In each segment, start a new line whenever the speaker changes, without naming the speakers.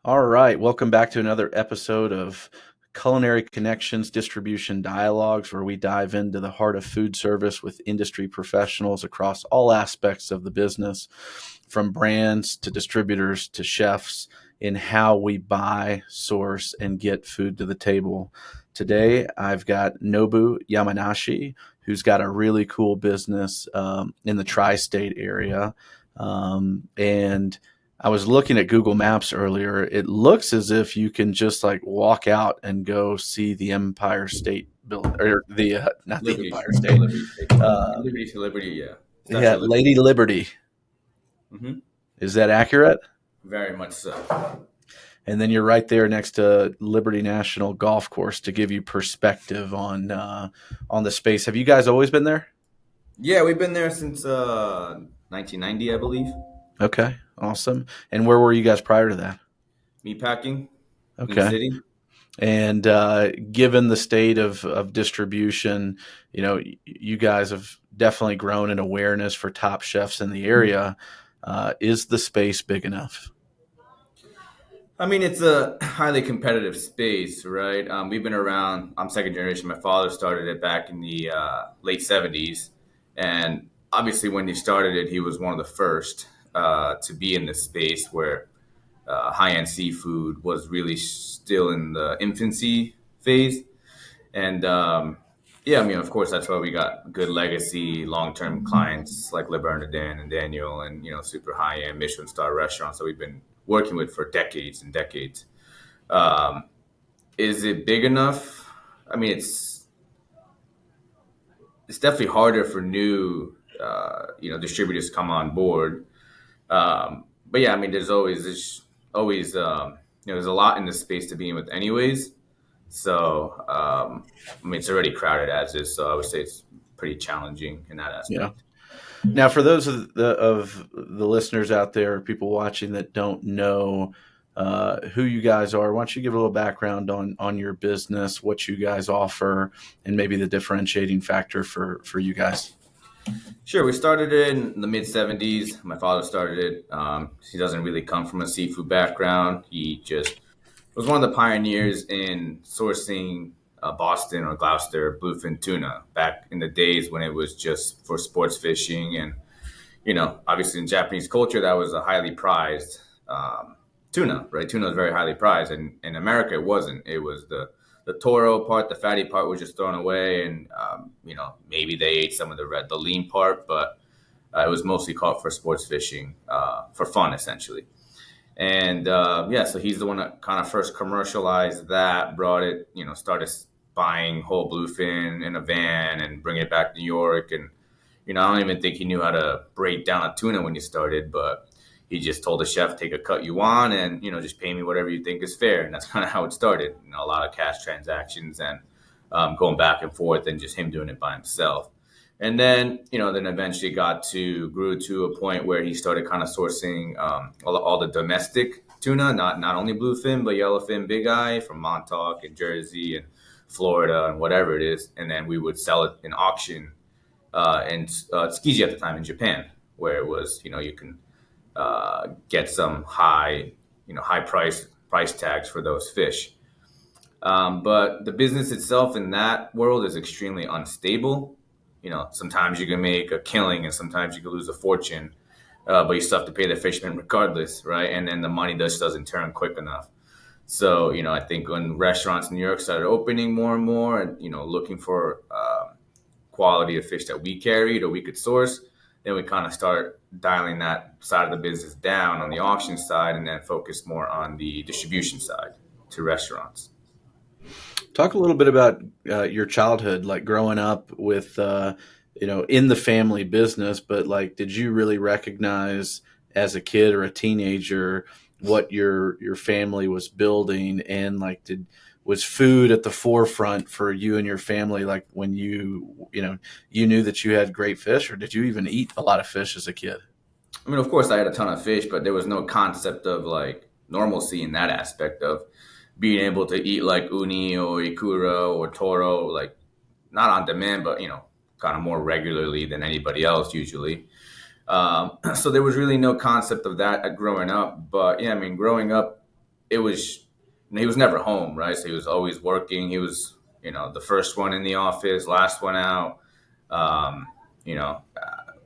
All right, welcome back to another episode of Culinary Connections Distribution Dialogues, where we dive into the heart of food service with industry professionals across all aspects of the business, from brands to distributors to chefs, in how we buy, source, and get food to the table. Today, I've got Nobu Yamanashi, who's got a really cool business in the tri-state area. And I was looking at Google Maps earlier. It looks as if you can just like walk out and go see the Empire State Building, or the not the
Liberty,
Empire
no
State,
Liberty,
uh,
Liberty to Liberty, yeah,
yeah,
Statue of Liberty.
Lady Liberty.
hmm
Is that accurate?
Very much so.
And then you're right there next to Liberty National Golf Course to give you perspective on the space. Have you guys always been there?
Yeah, we've been there since 1990, I believe.
Okay, awesome. And where were you guys prior to that?
Meatpacking in the
Okay.
city.
And given the state of distribution, you guys have definitely grown in awareness for top chefs in the area. Is the space big enough?
I mean, it's a highly competitive space, right? We've been around. I'm second generation. My father started it back in the late '70s, and obviously, when he started it, he was one of the first to be in this space where high-end seafood was really still in the infancy phase. And yeah, I mean, of course, that's why we got good legacy, long-term clients like Le Bernardin and Daniel, and super high-end Michelin star restaurants that we've been working with for decades and decades. Um, is it big enough? I mean, it's definitely harder for new distributors to come on board. But yeah, I mean, there's a lot in the space to begin with, anyways. So, I mean, it's already crowded as is. So I would say it's pretty challenging in that
Yeah.
aspect.
Now, for those of the listeners out there, people watching that don't know who you guys are, why don't you give a little background on your business, what you guys offer, and maybe the differentiating factor for you guys?
Sure, we started it in the mid '70s. My father started it. He doesn't really come from a seafood background. He just was one of the pioneers in sourcing Boston or Gloucester bluefin tuna back in the days when it was just for sports fishing. And, obviously in Japanese culture, that was a highly prized tuna, right? Tuna was very highly prized. And in America, it wasn't. It was the toro part, the fatty part was just thrown away. And, maybe they ate some of the lean part, but it was mostly caught for sports fishing, for fun, essentially. And yeah, so he's the one that kind of first commercialized that, brought it, started buying whole bluefin in a van and bringing it back to New York. And, I don't even think he knew how to break down a tuna when he started, but he just told the chef, take a cut you want and, just pay me whatever you think is fair. And that's kind of how it started. A lot of cash transactions and going back and forth and just him doing it by himself. And then, then eventually grew to a point where he started kind of sourcing all the domestic tuna, not only bluefin, but yellowfin, big eye from Montauk and Jersey and Florida and whatever it is. And then we would sell it in auction in Tsukiji at the time in Japan, where it was, you can get some high price tags for those fish. But the business itself in that world is extremely unstable. Sometimes you can make a killing and sometimes you can lose a fortune, but you still have to pay the fishermen regardless, right? And then the money just doesn't turn quick enough. So, I think when restaurants in New York started opening more and more and, looking for quality of fish that we carried or we could source, then we kind of start dialing that side of the business down on the auction side and then focus more on the distribution side to restaurants.
Talk a little bit about your childhood, like growing up with, in the family business, but like, did you really recognize as a kid or a teenager what your family was building, and like, was food at the forefront for you and your family? Like when you knew that you had great fish, or did you even eat a lot of fish as a kid?
I mean, of course, I had a ton of fish, but there was no concept of like normalcy in that aspect of being able to eat like uni or ikura or toro, like not on demand, but kind of more regularly than anybody else usually. So there was really no concept of that growing up. But yeah, I mean, growing up, it was, he was never home, right? So he was always working. He was, the first one in the office, last one out. Um,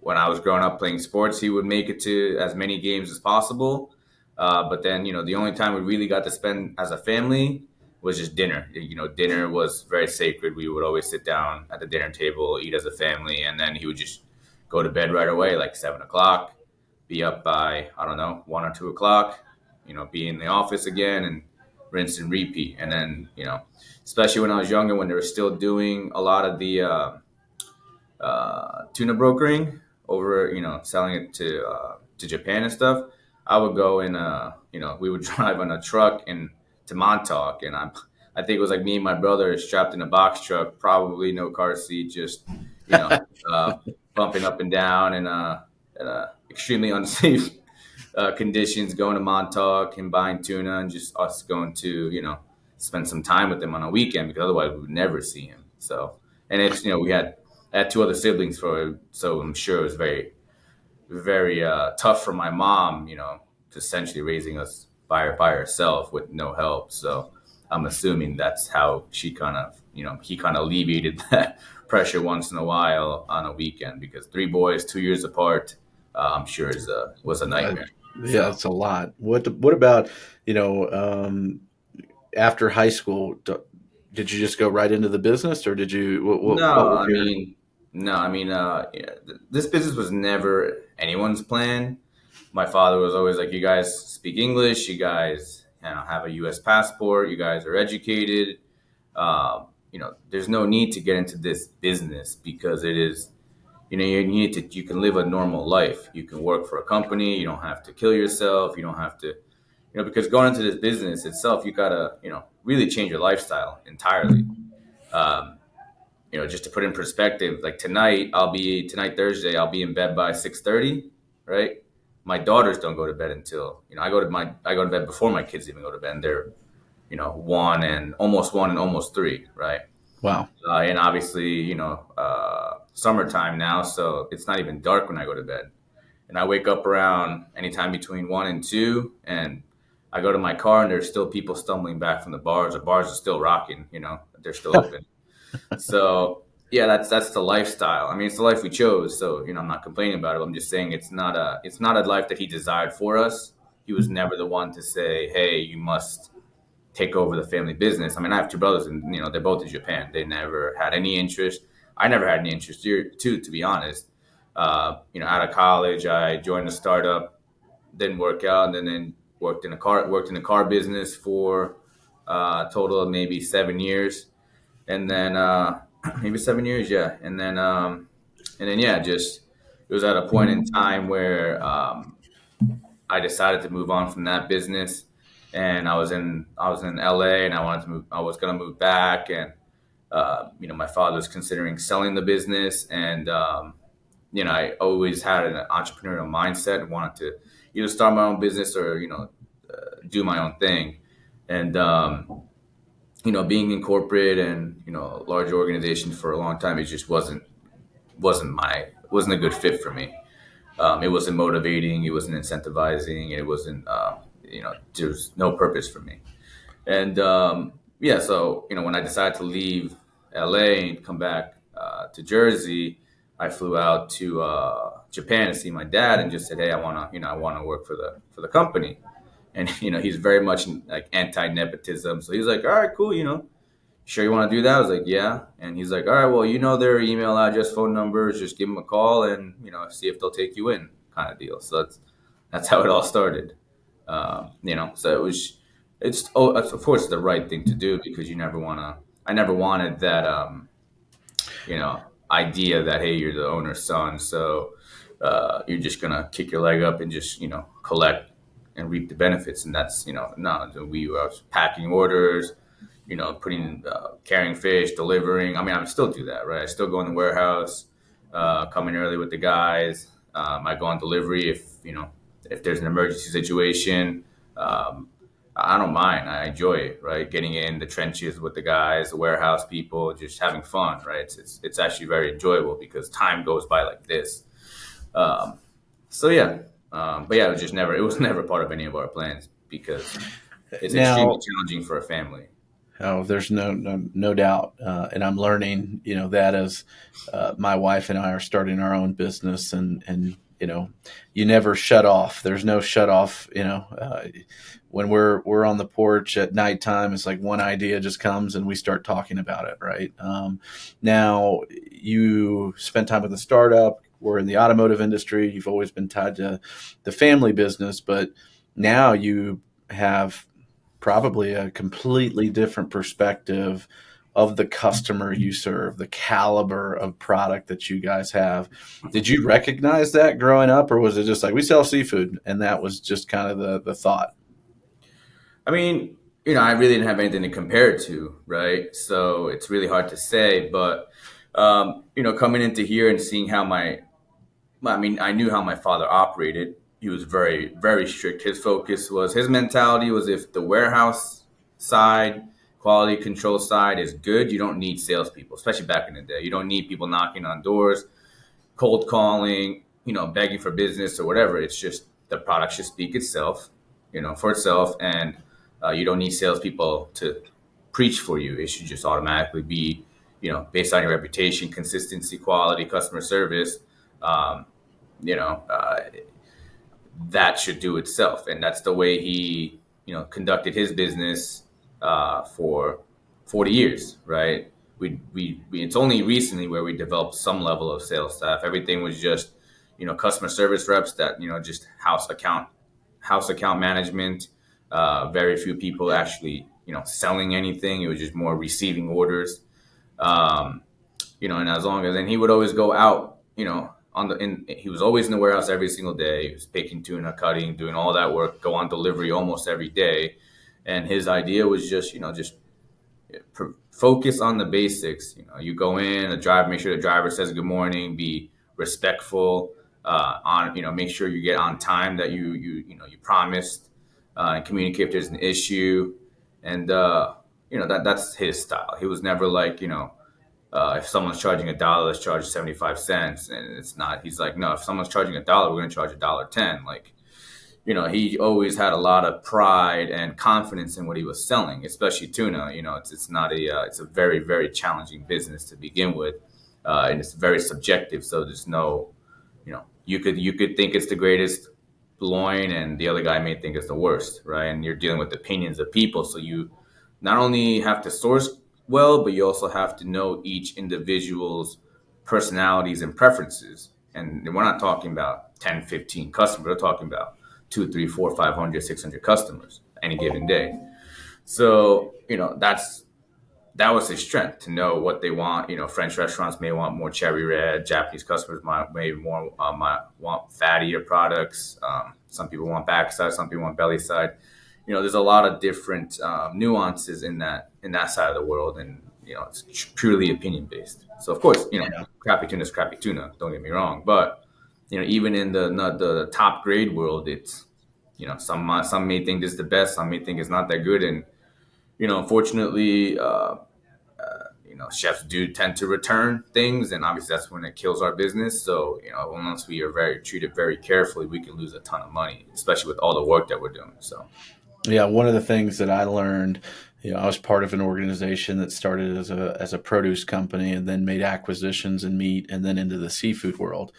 when I was growing up playing sports, he would make it to as many games as possible. But then, the only time we really got to spend as a family was just dinner. Dinner was very sacred. We would always sit down at the dinner table, eat as a family, and then he would just go to bed right away, like 7 o'clock, be up by, I don't know, 1 or 2 o'clock, be in the office again and rinse and repeat. And then, especially when I was younger, when they were still doing a lot of the tuna brokering over, selling it to Japan and stuff, I would go and, we would drive on a truck and to Montauk. And I think it was like me and my brother strapped in a box truck, probably no car seat, just, you know, uh, bumping up and down in extremely unsafe conditions, going to Montauk and buying tuna, and just us going to, spend some time with him on a weekend, because otherwise we would never see him. So, and it's, I had two other siblings so I'm sure it was very, very tough for my mom, essentially raising us by herself with no help. So I'm assuming that's how she kind of, he kind of alleviated that pressure once in a while on a weekend, because three boys, 2 years apart, I'm sure was a nightmare.
Yeah,
So
that's a lot. What about, you know, um, after high school? Did you just go right into the business, or did you? What
no,
was
I
your?
mean, no, I mean, this business was never anyone's plan. My father was always like, "You guys speak English. You guys, have a U.S. passport. You guys are educated. There's no need to get into this business, because it is, you can live a normal life. You can work for a company. You don't have to kill yourself. You don't have to, because going into this business itself, you gotta, really change your lifestyle entirely. Um, just to put in perspective, like tonight Thursday, I'll be in bed by 6:30, right? My daughters don't go to bed until, I go to bed before my kids even go to bed. And they're, 1 and almost 3, right?
Wow.
And obviously, summertime now, so it's not even dark when I go to bed. And I wake up around anytime between 1 and 2, and I go to my car, and there's still people stumbling back from the bars. The bars are still rocking, they're still open. So yeah, that's the lifestyle. I mean, it's the life we chose. So, I'm not complaining about it. I'm just saying it's not a life that he desired for us. He was never the one to say, "Hey, you must take over the family business." I mean, I have two brothers, and they're both in Japan. They never had any interest. I never had any interest here, too, to be honest. Out of college, I joined a startup, didn't work out, and then worked in a car business for a total of maybe 7 years, and then maybe 7 years, yeah, and then yeah, just it was at a point in time where I decided to move on from that business, and I was in LA, and I was gonna move back, and my father was considering selling the business, and I always had an entrepreneurial mindset and wanted to either start my own business or do my own thing, and being in corporate and large organizations for a long time, it just wasn't a good fit for me. It wasn't motivating, it wasn't incentivizing, and it wasn't there was no purpose for me. And yeah, so when I decided to leave LA and come back to Jersey, I flew out to Japan to see my dad and just said, "Hey, I want to work for the company." And he's very much like anti nepotism, so he's like, "All right, cool, sure you want to do that?" I was like, "Yeah." And he's like, "All right, well, their email address, phone numbers, just give them a call and see if they'll take you in," kind of deal. So that's how it all started. So of course the right thing to do, because you never want to. I never wanted that idea that, hey, you're the owner's son, so you're just gonna kick your leg up and just collect and reap the benefits. And that's no, we were packing orders, carrying fish, delivering. I mean, I still do that, right? I still go in the warehouse, come in early with the guys. I go on delivery if there's an emergency situation. Um, I don't mind. I enjoy it, right? Getting in the trenches with the guys, the warehouse people, just having fun, right? It's actually very enjoyable, because time goes by like this. So yeah, but yeah, it was never part of any of our plans, because it's extremely
Now,
challenging for a family.
oh, there's no doubt, and I'm learning, that as my wife and I are starting our own business, and you never shut off. There's no shut off. When we're on the porch at nighttime, it's like one idea just comes and we start talking about it. Right. Now you spent time with a startup. We're in the automotive industry. You've always been tied to the family business, but now you have probably a completely different perspective of the customer you serve, the caliber of product that you guys have. Did you recognize that growing up, or was it just like we sell seafood and that was just kind of the thought?
I mean, I really didn't have anything to compare it to, right? So it's really hard to say. But coming into here and seeing how I mean, I knew how my father operated. He was very, very strict. His mentality was if the warehouse side, quality control side is good, you don't need salespeople, especially back in the day. You don't need people knocking on doors, cold calling, begging for business or whatever. It's just the product should speak itself, for itself. And you don't need salespeople to preach for you. It should just automatically be, based on your reputation, consistency, quality, customer service. Um, you know, uh, that should do itself. And that's the way he, conducted his business for 40 years, right? It's only recently where we developed some level of sales staff. Everything was just, customer service reps that, just house account management. Very few people actually, selling anything. It was just more receiving orders. Um, and as long as, and he would always go out, he was always in the warehouse every single day. He was picking tuna, cutting, doing all that work, go on delivery almost every day. And his idea was just, just focus on the basics. You go in, make sure the driver says good morning, be respectful, make sure you get on time that you promised, and communicate if there's an issue. And, that's his style. He was never like, if someone's charging $1, let's charge 75 cents. And it's not, he's like, no, if someone's charging $1, we're going to charge $1.10. Like, he always had a lot of pride and confidence in what he was selling, especially tuna. It's not it's a very, very challenging business to begin with. And it's very subjective. So there's no, you could think it's the greatest loin and the other guy may think it's the worst, right? And you're dealing with opinions of people. So you not only have to source well, but you also have to know each individual's personalities and preferences. And we're not talking about 10, 15 customers. We're talking about 2, 3, 4, 500, 600 customers any given day. So, that was his strength to know what they want. French restaurants may want more cherry red. Japanese customers might want fattier products. Some people want backside. Some people want belly side. There's a lot of different nuances in that side of the world, and it's purely opinion based. So of course,
Yeah.
crappy tuna is crappy tuna. Don't get me wrong, but even in the top grade world, it's some may think this is the best, some may think it's not that good, and unfortunately, chefs do tend to return things, and obviously that's when it kills our business. So unless we are treated very carefully, we can lose a ton of money, especially with all the work that we're doing. So.
Yeah, one of the things that I learned, I was part of an organization that started as a produce company and then made acquisitions in meat and then into the seafood world.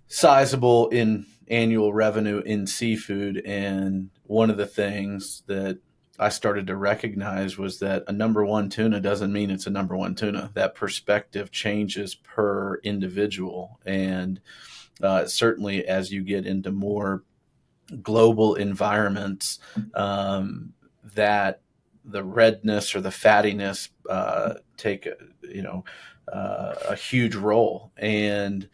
Sizable in annual revenue in seafood, and one of the things that I started to recognize was that a number one tuna doesn't mean it's a number one tuna. That perspective changes per individual, and certainly as you get into more global environments, that the redness or the fattiness take a huge role. And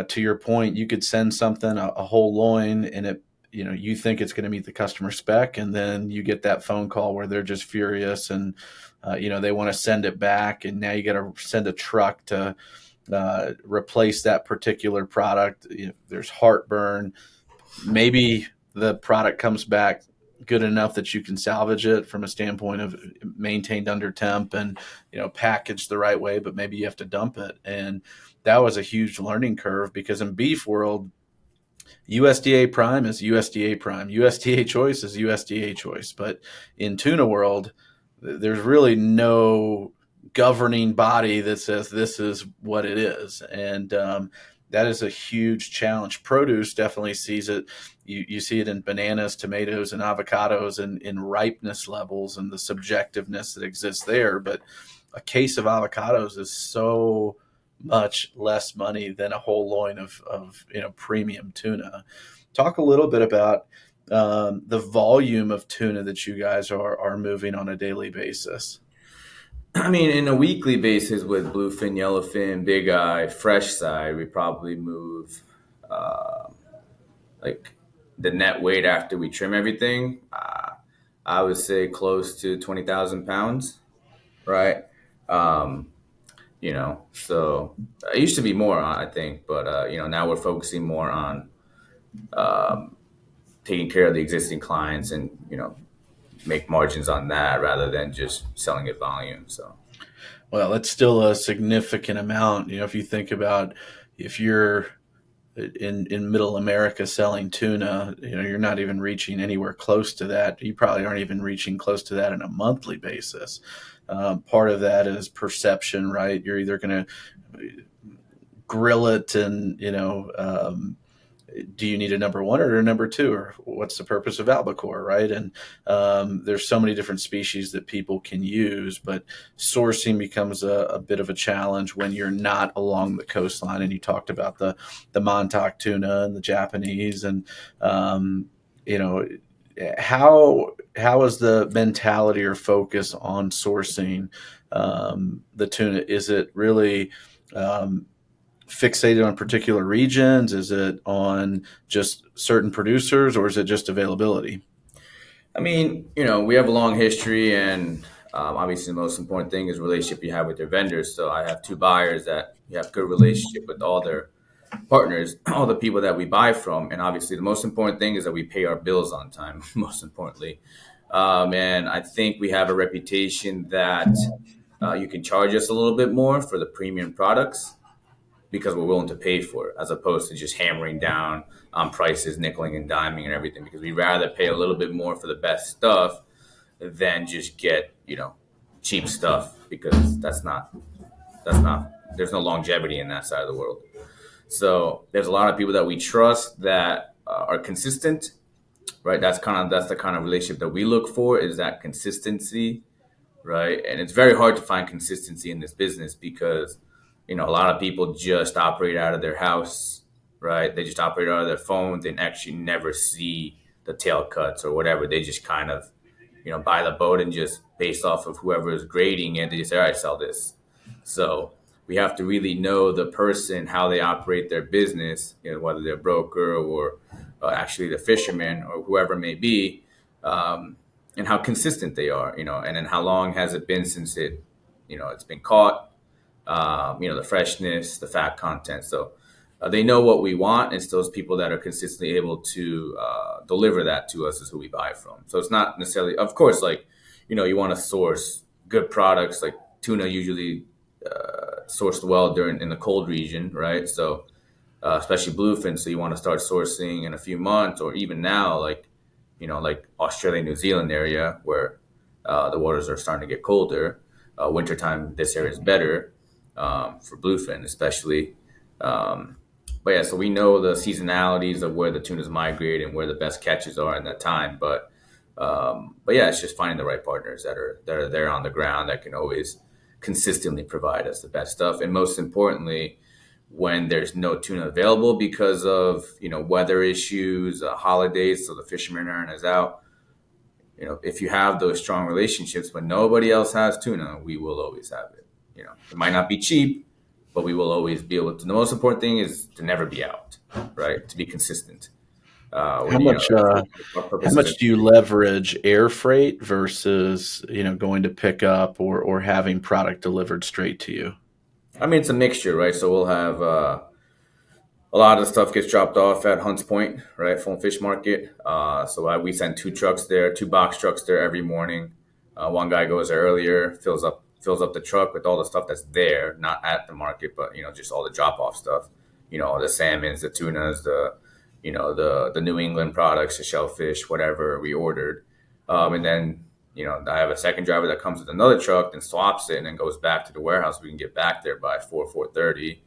to your point, you could send something a whole loin, and it you think it's going to meet the customer spec, and then you get that phone call where they're just furious, and they want to send it back, and now you got to send a truck to replace that particular product. There's heartburn. Maybe the product comes back good enough that you can salvage it from a standpoint of maintained under temp and packaged the right way, but maybe you have to dump it. And that was a huge learning curve, because in beef world, USDA prime is USDA prime. USDA choice is USDA choice. But in tuna world, there's really no governing body that says this is what it is. And that is a huge challenge. Produce definitely sees it. You see it in bananas, tomatoes, and avocados, and in ripeness levels and the subjectiveness that exists there. But a case of avocados is so much less money than a whole loin of premium tuna. Talk a little bit about the volume of tuna that you guys are moving on a daily basis.
I mean, in a weekly basis with bluefin, yellowfin, big eye, fresh side, we probably move uh, like the net weight after we trim everything. I would say close to 20,000 pounds, right? Um, so it used to be more, I think, but now we're focusing more on um, taking care of the existing clients and make margins on that rather than just selling it volume. So.
Well, it's still a significant amount. If you think about if you're in middle America selling tuna, you're not even reaching anywhere close to that. You probably aren't even reaching close to that on a monthly basis. Part of that is perception, right? You're either going to grill it and, do you need a number one or a number two, or what's the purpose of albacore, right? And there's so many different species that people can use, but sourcing becomes a bit of a challenge when you're not along the coastline. And you talked about the Montauk tuna and the Japanese, and how is the mentality or focus on sourcing the tuna? Is it really fixated on particular regions? Is it on just certain producers, or is it just availability?
I mean, we have a long history, and obviously the most important thing is relationship you have with your vendors. So I have two buyers that you have good relationship with all their partners, all the people that we buy from, and obviously the most important thing is that we pay our bills on time. Most importantly, and I think we have a reputation that you can charge us a little bit more for the premium products because we're willing to pay for it, as opposed to just hammering down on prices, nickeling and diming and everything. Because we'd rather pay a little bit more for the best stuff than just get cheap stuff, because that's not there's no longevity in that side of the world. So there's a lot of people that we trust that are consistent, right? That's the kind of relationship that we look for, is that consistency, right? And it's very hard to find consistency in this business because a lot of people just operate out of their house, right? They just operate out of their phones and actually never see the tail cuts or whatever. They just kind of, buy the boat and just based off of whoever is grading it, they just say, all right, sell this. So we have to really know the person, how they operate their business, whether they're a broker or actually the fisherman or whoever it may be, and how consistent they are, and then how long has it been since it's been caught, the freshness, the fat content. So they know what we want. It's those people that are consistently able to deliver that to us is who we buy from. So it's not necessarily, of course, like, you want to source good products. Like tuna usually sourced well in the cold region, right? So especially bluefin. So you want to start sourcing in a few months, or even now, like Australia, New Zealand area where the waters are starting to get colder. Wintertime, this area is better for bluefin, especially. But yeah, so we know the seasonalities of where the tunas migrate and where the best catches are in that time. But yeah, it's just finding the right partners that are there on the ground that can always consistently provide us the best stuff. And most importantly, when there's no tuna available because of weather issues, holidays, so the fishermen aren't as out. If you have those strong relationships when nobody else has tuna, we will always have it. It might not be cheap, but we will always be able to. The most important thing is to never be out, right? To be consistent.
How much how much do you leverage air freight versus going to pick up or having product delivered straight to you?
I mean, it's a mixture, right? So we'll have a lot of the stuff gets dropped off at Hunts Point, right, Full Fish Market. So we send two box trucks there every morning. One guy goes there earlier, fills up the truck with all the stuff that's there, not at the market, but just all the drop off stuff. The salmons, the tunas, the the New England products, the shellfish, whatever we ordered. And then, I have a second driver that comes with another truck and swaps it and then goes back to the warehouse. We can get back there by 4:30.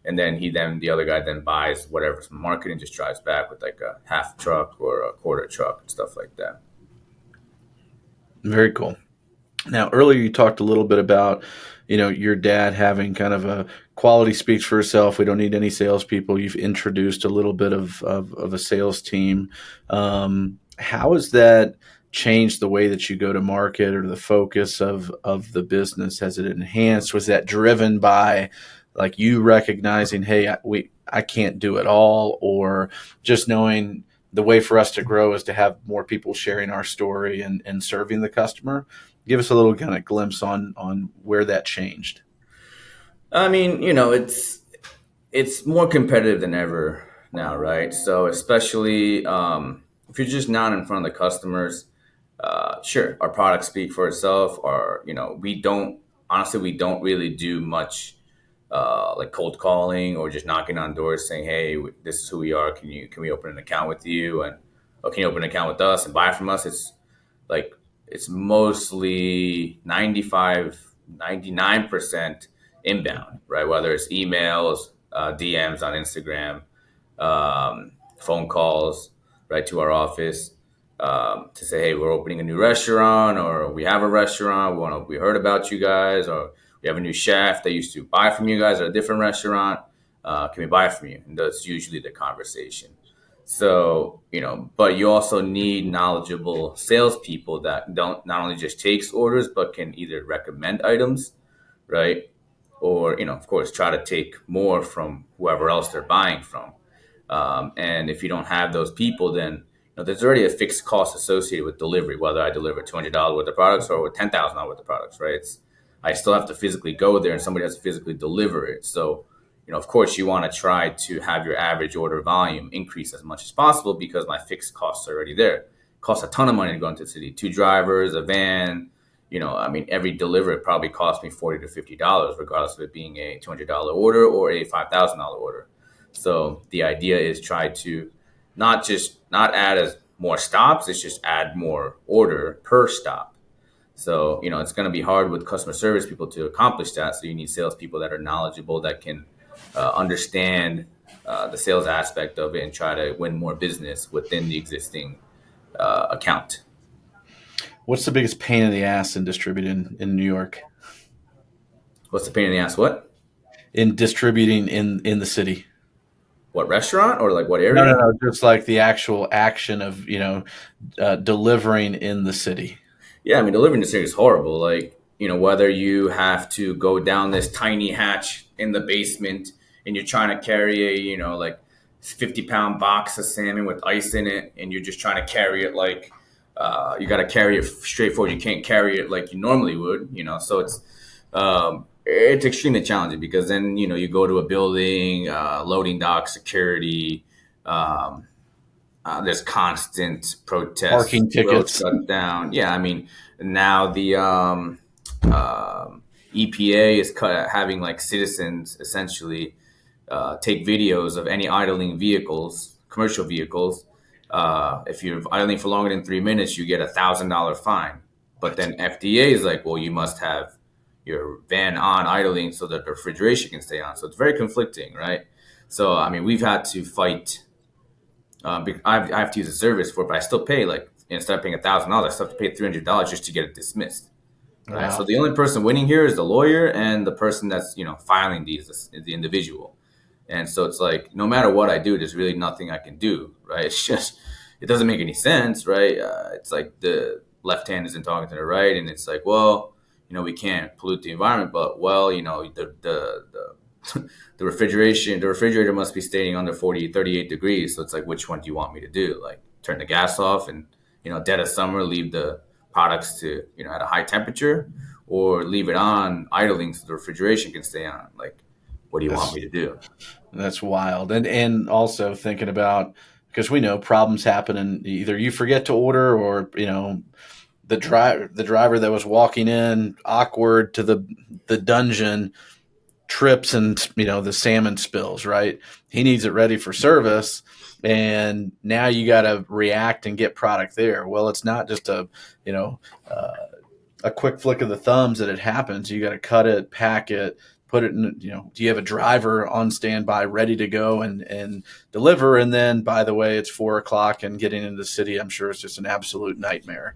And then the other guy then buys whatever's from the market and just drives back with like a half truck or a quarter truck and stuff like that.
Very cool. Now, earlier you talked a little bit about, your dad having kind of a quality speaks for itself. We don't need any salespeople. You've introduced a little bit of a sales team. How has that changed the way that you go to market or the focus of the business? Has it enhanced? Was that driven by like you recognizing, hey, I can't do it all, or just knowing the way for us to grow is to have more people sharing our story and serving the customer? Give us a little kind of glimpse on where that changed.
I mean, it's more competitive than ever now, right? So especially if you're just not in front of the customers, sure, our products speak for itself. Or we don't really do much like cold calling or just knocking on doors saying, "Hey, this is who we are. Can we open an account with you?" And or can you open an account with us and buy from us? It's mostly 99% inbound, right? Whether it's emails, DMs on Instagram, phone calls, right, to our office to say, hey, we're opening a new restaurant, or we have a restaurant. We heard about you guys, or we have a new chef that used to buy from you guys at a different restaurant. Can we buy from you? And that's usually the conversation. So, but you also need knowledgeable salespeople that don't not only just takes orders, but can either recommend items, right? Or, of course, try to take more from whoever else they're buying from. And if you don't have those people, then there's already a fixed cost associated with delivery, whether I deliver $200 worth of products or $10,000 worth of products, right? I still have to physically go there and somebody has to physically deliver it. So, of course, you want to try to have your average order volume increase as much as possible because my fixed costs are already there. It costs a ton of money to go into the city. 2 drivers, a van, every delivery probably cost me $40 to $50, regardless of it being a $200 order or a $5,000 order. So the idea is try to not add as more stops, it's just add more order per stop. So, it's going to be hard with customer service people to accomplish that. So you need salespeople that are knowledgeable, that can understand the sales aspect of it and try to win more business within the existing account.
What's the biggest pain in the ass in distributing in New York?
What's the pain in the ass? What?
In distributing in the city?
What, restaurant or like what area?
No. Just like the actual action of, delivering in the city.
Yeah, delivering in the city is horrible. Like, whether you have to go down this tiny hatch in the basement and you're trying to carry a, like 50-pound box of salmon with ice in it, and you're just trying to carry it like you got to carry it straightforward. You can't carry it like you normally would, So it's extremely challenging because then you go to a building, loading dock, security. There's constant protests,
parking tickets,
shut down. Yeah, now the EPA is having like citizens essentially take videos of any idling vehicles, commercial vehicles. If you're idling for longer than 3 minutes, you get $1,000 fine. But then FDA is like, well, you must have your van on idling so that the refrigeration can stay on. So it's very conflicting, right? So, we've had to fight. I have to use a service for it, but I still pay, like, instead of paying $1,000, I still have to pay $300 just to get it dismissed. Right? Wow. So the only person winning here is the lawyer and the person that's, filing these is the individual. And so it's like, no matter what I do, there's really nothing I can do, right? It's just, it doesn't make any sense, right? It's like the left hand isn't talking to the right, and it's like, well, we can't pollute the environment, but the refrigerator must be staying under 38 degrees. So it's like, which one do you want me to do? Like, turn the gas off and, dead of summer, leave the products to, at a high temperature, or leave it on idling so the refrigeration can stay on? Like, what do you want me to do?
That's wild. And also thinking about, because we know problems happen and either you forget to order or, the driver that was walking in awkward to the dungeon trips and, the salmon spills, right? He needs it ready for service. And now you got to react and get product there. Well, it's not just you know, uh, a quick flick of the thumbs that it happens. You got to cut it, pack it, put it in, do you have a driver on standby ready to go and deliver? And then, by the way, it's 4 o'clock and getting into the city, I'm sure it's just an absolute nightmare.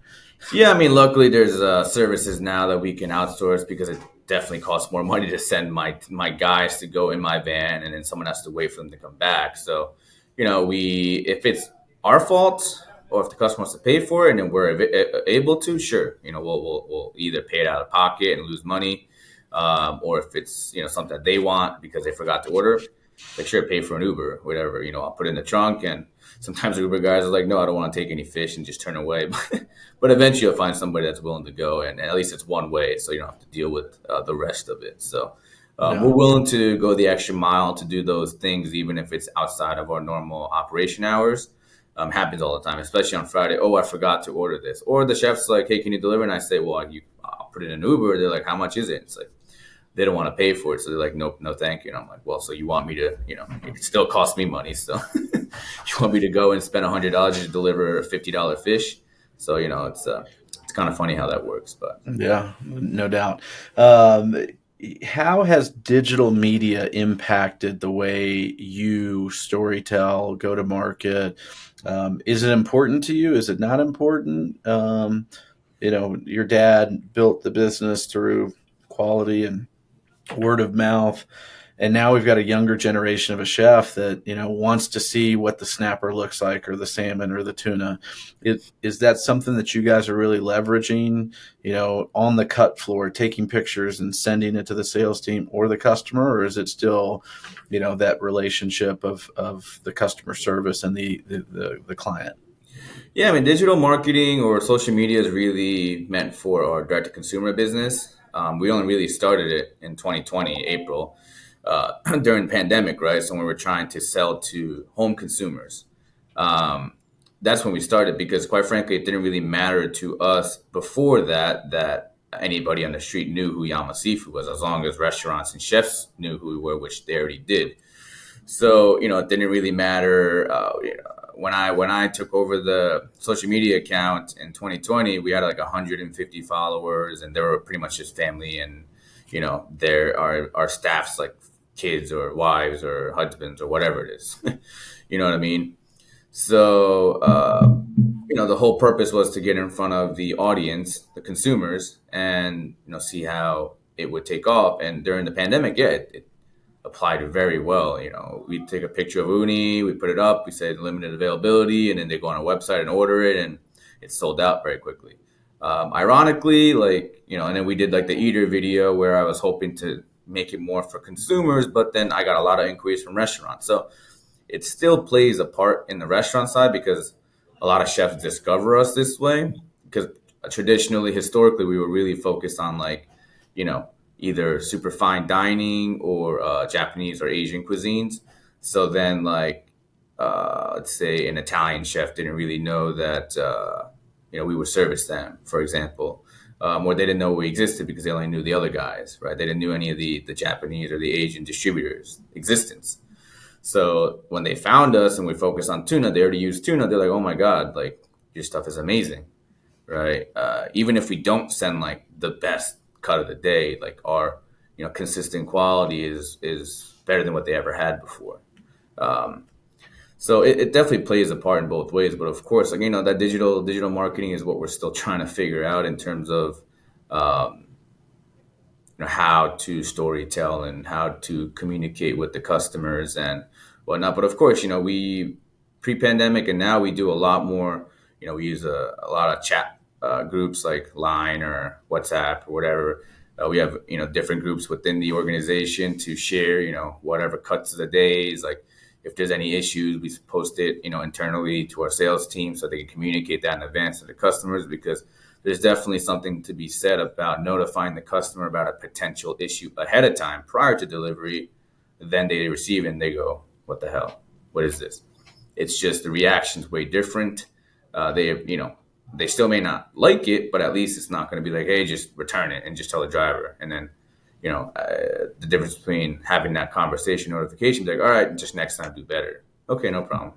Yeah, I mean, luckily there's services now that we can outsource because it definitely costs more money to send my guys to go in my van, and then someone has to wait for them to come back. So, if it's our fault or if the customer wants to pay for it and then we're able to, sure, we'll either pay it out of pocket and lose money, or if it's something that they want because they forgot to order, like sure, pay for an Uber, whatever. I'll put it in the trunk, and sometimes the Uber guys are like, no, I don't want to take any fish, and just turn away. But eventually you'll find somebody that's willing to go, and at least it's one way, so you don't have to deal with the rest of it. So we're willing to go the extra mile to do those things, even if it's outside of our normal operation hours. Happens all the time, especially on Friday. Oh, I forgot to order this. Or the chef's like, hey, can you deliver? And I say, well, I'll put it in an Uber. They're like, how much is it? It's like, they don't want to pay for it. So they're like, nope, no, thank you. And I'm like, well, so you want me to, it still costs me money. So you want me to go and spend $100 to deliver a $50 fish? So, it's kind of funny how that works, but
yeah, no doubt. How has digital media impacted the way you storytell, go to market? Is it important to you? Is it not important? Your dad built the business through quality and word of mouth. And now we've got a younger generation of a chef that, wants to see what the snapper looks like, or the salmon, or the tuna. Is that something that you guys are really leveraging, on the cut floor, taking pictures and sending it to the sales team or the customer? Or is it still, that relationship of the customer service and the client?
Yeah, I mean, digital marketing or social media is really meant for our direct-to-consumer business. We only really started it in 2020, April. During the pandemic, right? So when we were trying to sell to home consumers, that's when we started, because quite frankly, it didn't really matter to us before that anybody on the street knew who Yama Seafood was, as long as restaurants and chefs knew who we were, which they already did. So, it didn't really matter. When I took over the social media account in 2020, we had like 150 followers, and they were pretty much just family, and there are our staff's like kids or wives or husbands or whatever it is. You know what I mean? So, the whole purpose was to get in front of the audience, the consumers, and, see how it would take off. And during the pandemic, yeah, it applied very well. We take a picture of uni, we put it up, we say limited availability, and then they go on our website and order it, and it's sold out very quickly. Ironically, and then we did like the eater video where I was hoping to make it more for consumers, but then I got a lot of inquiries from restaurants. So it still plays a part in the restaurant side, because a lot of chefs discover us this way, because traditionally, historically, we were really focused on either super fine dining or Japanese or Asian cuisines. So then let's say an Italian chef didn't really know that, we would service them, for example. Or they didn't know we existed because they only knew the other guys, right? They didn't know any of the Japanese or the Asian distributors' existence. So when they found us and we focused on tuna, they already used tuna. They're like, oh my God, your stuff is amazing, right? Even if we don't send the best cut of the day, our, consistent quality is better than what they ever had before. So it definitely plays a part in both ways. But of course, that digital marketing is what we're still trying to figure out in terms of, how to storytell and how to communicate with the customers and whatnot. But of course, we pre-pandemic and now we do a lot more. We use a lot of chat groups like Line or WhatsApp or whatever. We have, different groups within the organization to share, whatever cuts of the days, if there's any issues, we post it, internally to our sales team so they can communicate that in advance to the customers, because there's definitely something to be said about notifying the customer about a potential issue ahead of time prior to delivery. Then they receive it and they go, what the hell? What is this? It's just the reaction's way different. They still may not like it, but at least it's not going to be like, hey, just return it and just tell the driver. And then, the difference between having that conversation notification, like, all right, just next time do better. Okay, no problem.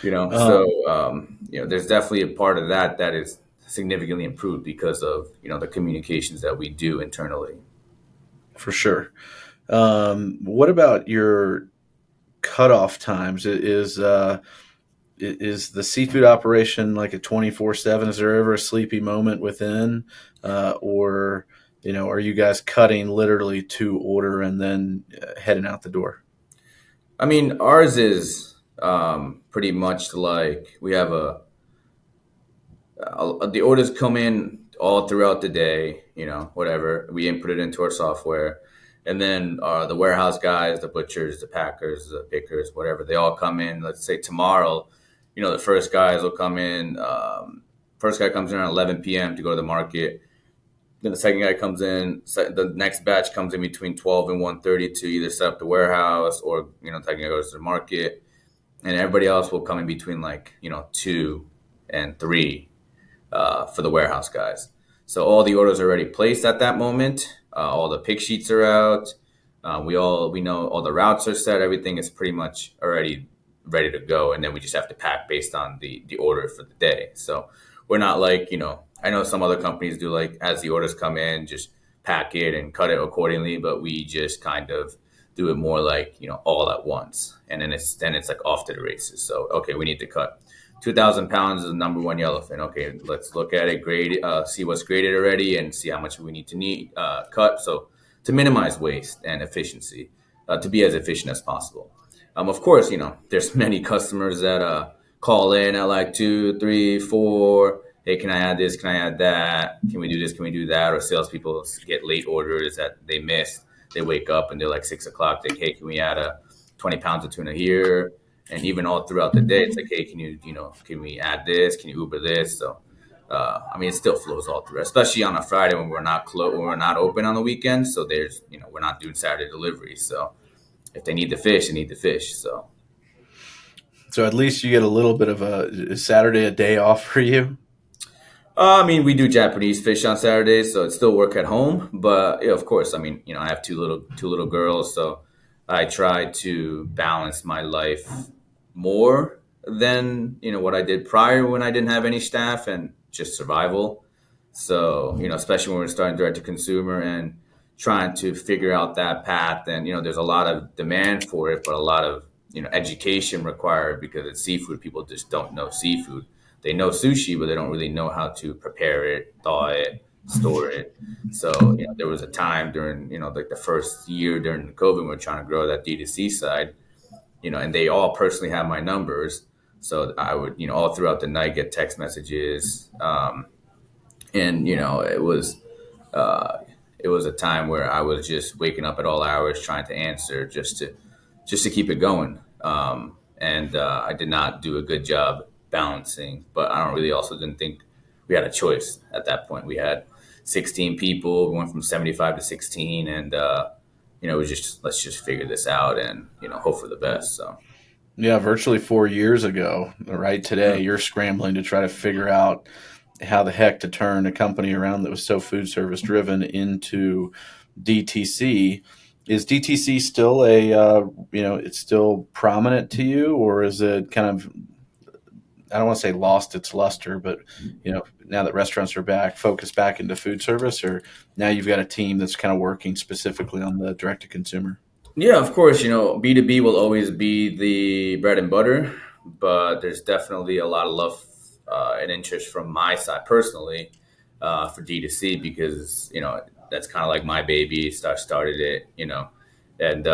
Um,
There's definitely a part of that is significantly improved because of the communications that we do internally.
for sure. What about your cutoff times? Is the seafood operation like a 24/7? Is there ever a sleepy moment within, or are you guys cutting literally to order and then heading out the door?
I mean, ours is pretty much like we have the orders come in all throughout the day, whatever. We input it into our software. And then the warehouse guys, the butchers, the packers, the pickers, whatever, they all come in. Let's say tomorrow, the first guys will come in. First guy comes in around 11 p.m. to go to the market. Then the second guy comes in. The next batch comes in between 12 and 1:30 to either set up the warehouse or, the second guy goes to the market. And everybody else will come in between 2 and 3 for the warehouse guys. So all the orders are already placed at that moment. All the pick sheets are out. We know all the routes are set. Everything is pretty much already ready to go, and then we just have to pack based on the order for the day. So we're not like I know some other companies do, like, as the orders come in, just pack it and cut it accordingly, but we just kind of do it more like all at once, and then it's like off to the races. So okay, we need to cut 2,000 pounds is the number one yellowfin. Okay, let's look at it, grade, see what's graded already, and see how much we need to cut. So to minimize waste and efficiency, to be as efficient as possible. Of course, there's many customers that call in at like 2, 3, 4. Hey, can I add this? Can I add that? Can we do this? Can we do that? Or salespeople get late orders that they missed. They wake up and they're like 6 o'clock. Like, hey, can we add 20 pounds of tuna here? And even all throughout the day, it's like, hey, can we add this? Can you Uber this? So, I mean, it still flows all through, especially on a Friday when when we're not open on the weekends. So we're not doing Saturday deliveries. So if they need the fish, they need the fish. So
So at least you get a little bit of a Saturday a day off for you.
I mean, we do Japanese fish on Saturdays, so it's still work at home. But yeah, of course, I mean, I have two little girls, so I try to balance my life more than what I did prior when I didn't have any staff and just survival. So especially when we're starting direct to consumer and trying to figure out that path, and there's a lot of demand for it, but a lot of education required because it's seafood. People just don't know seafood. They know sushi, but they don't really know how to prepare it, thaw it, store it. So there was a time during like the first year during COVID, we were trying to grow that D2C side, and they all personally have my numbers. So I would all throughout the night get text messages, and uh, it was a time where I was just waking up at all hours trying to answer just to keep it going. And I did not do a good job balancing, but I don't really also didn't think we had a choice at that point. We had 16 people. We went from 75 to 16, and it was just, let's just figure this out and hope for the best. So
Yeah, virtually 4 years ago, right today, you're scrambling to try to figure out how the heck to turn a company around that was so food service driven into DTC. Is DTC still it's still prominent to you, or is it kind of, I don't want to say lost its luster, but now that restaurants are back, focused back into food service, or now you've got a team that's kind of working specifically on the direct to consumer?
yeah, of course, B2B will always be the bread and butter, but there's definitely a lot of love and interest from my side personally for D2C because, that's kind of like my baby. Started it, and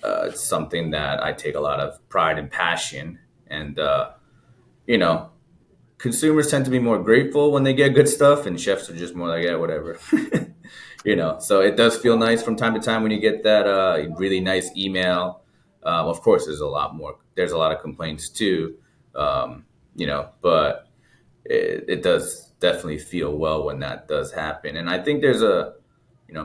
it's something that I take a lot of pride and passion. And, you know, consumers tend to be more grateful when they get good stuff, and chefs are just more like, yeah, whatever. So it does feel nice from time to time when you get that really nice email. Of course, there's a lot of complaints too, but it does definitely feel well when that does happen. And I think there's a,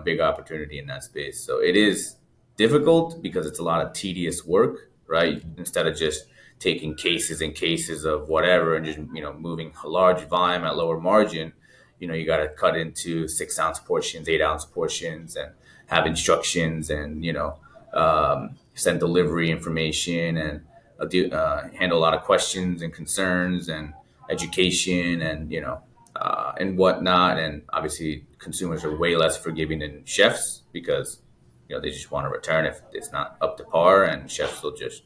big opportunity in that space. So it is difficult because it's a lot of tedious work, right? Instead of just taking cases and cases of whatever and just, moving a large volume at lower margin, you got to cut into 6-ounce portions, 8-ounce portions, and have instructions, and send delivery information, and handle a lot of questions and concerns and education, and and whatnot. And obviously, consumers are way less forgiving than chefs because they just want to return if it's not up to par, and chefs will just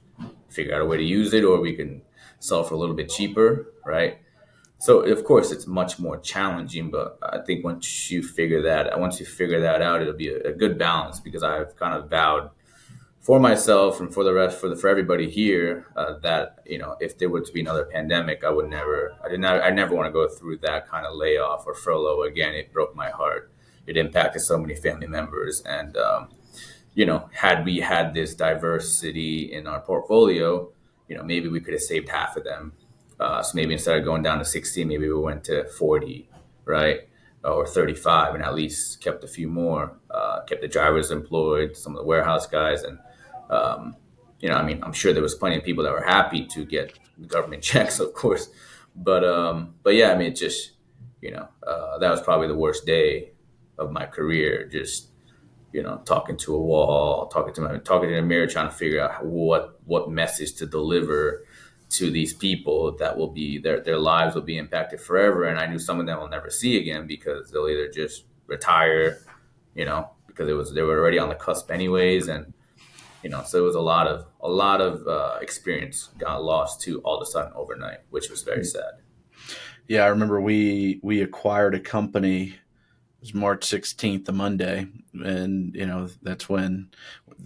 figure out a way to use it, or we can sell for a little bit cheaper, right? So of course it's much more challenging, but I think once you figure that out, it'll be a good balance, because I've kind of vowed for myself and for the rest, for everybody here, that if there were to be another pandemic, I never want to go through that kind of layoff or furlough again. It broke my heart. It impacted so many family members, and had we had this diversity in our portfolio, maybe we could have saved half of them. So maybe instead of going down to 60, maybe we went to 40, right? Or 35, and at least kept a few more, kept the drivers employed, some of the warehouse guys. And, I'm sure there was plenty of people that were happy to get government checks, of course. But yeah, it just, that was probably the worst day of my career. Just, talking to a wall, talking to the mirror, trying to figure out what message to deliver to these people that will be their lives will be impacted forever. And I knew some of them will never see again, because they'll either just retire, because they were already on the cusp anyways. And, so it was a lot of experience got lost too, all of a sudden overnight, which was very sad.
Yeah. I remember we acquired a company. It was March 16th, a Monday. And, that's when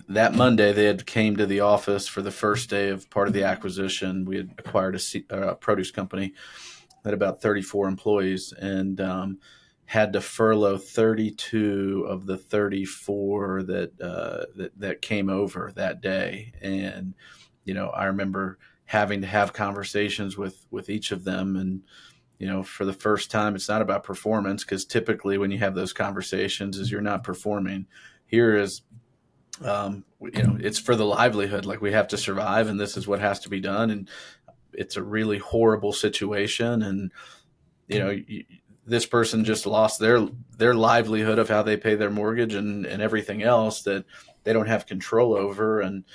that Monday they had came to the office for the first day of part of the acquisition. We had acquired a produce company that had about 34 employees, and had to furlough 32 of the 34 that came over that day. And, I remember having to have conversations with each of them. And, for the first time, it's not about performance, because typically when you have those conversations is you're not performing. Here is, it's for the livelihood. Like, we have to survive, and this is what has to be done. And it's a really horrible situation. And, this person just lost their livelihood of how they pay their mortgage and everything else that they don't have control over. And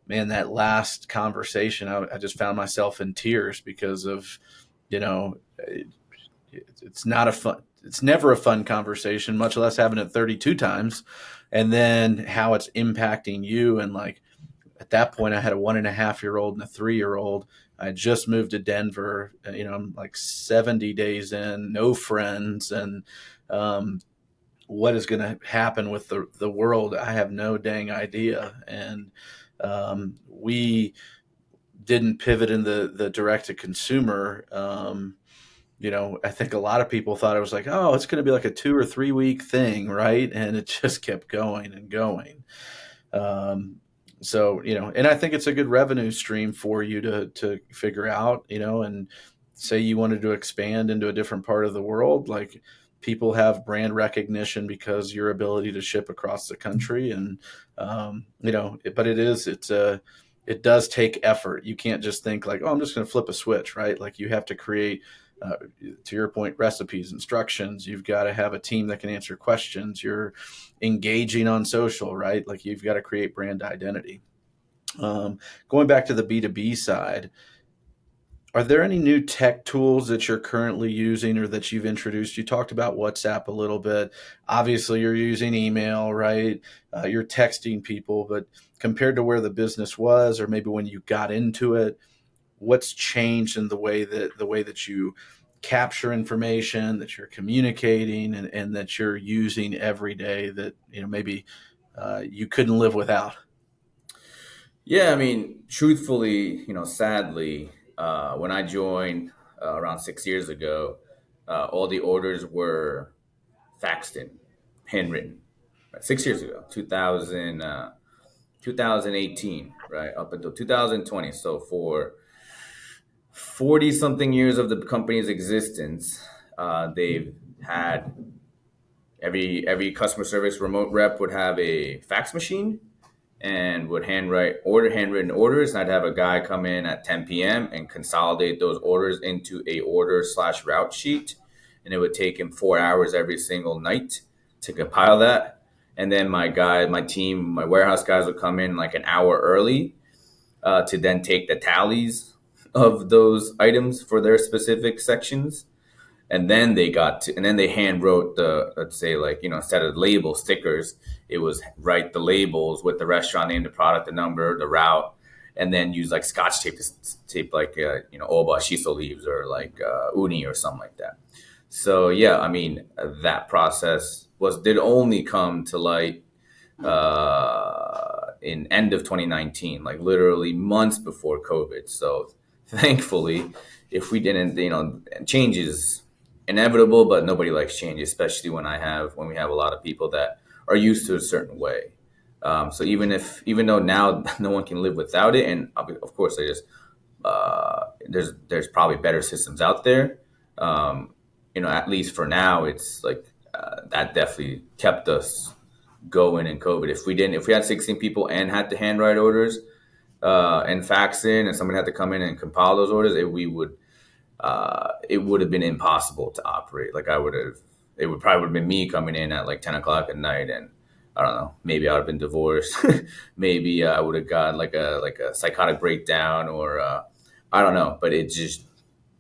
man, that last conversation, I just found myself in tears, because of, it's never a fun conversation, much less having it 32 times. And then how it's impacting you. And like, at that point I had a 1.5-year-old and a 3-year-old. I just moved to Denver, I'm like 70 days in, no friends. And, what is going to happen with the world? I have no dang idea. And, we didn't pivot in the direct to consumer. I think a lot of people thought it was like, oh, it's going to be like a 2 or 3 week thing, right? And it just kept going and going. So, and I think it's a good revenue stream for you to figure out, and say you wanted to expand into a different part of the world. Like, people have brand recognition because your ability to ship across the country. And, but it does take effort. You can't just think like, oh, I'm just going to flip a switch, right? Like, you have to create, to your point, recipes, instructions. You've got to have a team that can answer questions. You're engaging on social, right? Like, you've got to create brand identity. Going back to the B2B side, are there any new tech tools that you're currently using or that you've introduced? You talked about WhatsApp a little bit. Obviously, you're using email, right? You're texting people, but compared to where the business was, or maybe when you got into it, what's changed in the way that you capture information, that you're communicating, and that you're using every day that maybe you couldn't live without?
Yeah, truthfully, sadly, when I joined around 6 years ago, all the orders were faxed in, handwritten. Right? 6 years ago, 2018, right, up until 2020. So for 40 something years of the company's existence, they've had every customer service remote rep would have a fax machine and would handwritten orders. And I'd have a guy come in at 10 p.m. and consolidate those orders into a order/route sheet and it would take him 4 hours every single night to compile that. And then my team, my warehouse guys would come in like an hour early to then take the tallies of those items for their specific sections. And then and then they hand wrote let's say, like, instead of label stickers, it was write the labels with the restaurant name, the product, the number, the route, and then use like scotch tape to tape like, oba shiso leaves or like uni or something like that. So yeah, I mean, that process did only come to light in end of 2019, like literally months before COVID. So thankfully, if we didn't, change is inevitable, but nobody likes change, especially when we have a lot of people that are used to a certain way. So even though now no one can live without it, and of course there's probably better systems out there. At least for now, it's like that definitely kept us going in COVID. If we had 16 people and had to handwrite orders and fax in, and somebody had to come in and compile those orders, it would have been impossible to operate. Like it would probably have been me coming in at like 10 o'clock at night, and I don't know, maybe I would have been divorced. Maybe I would have got like a psychotic breakdown, or I don't know, but it just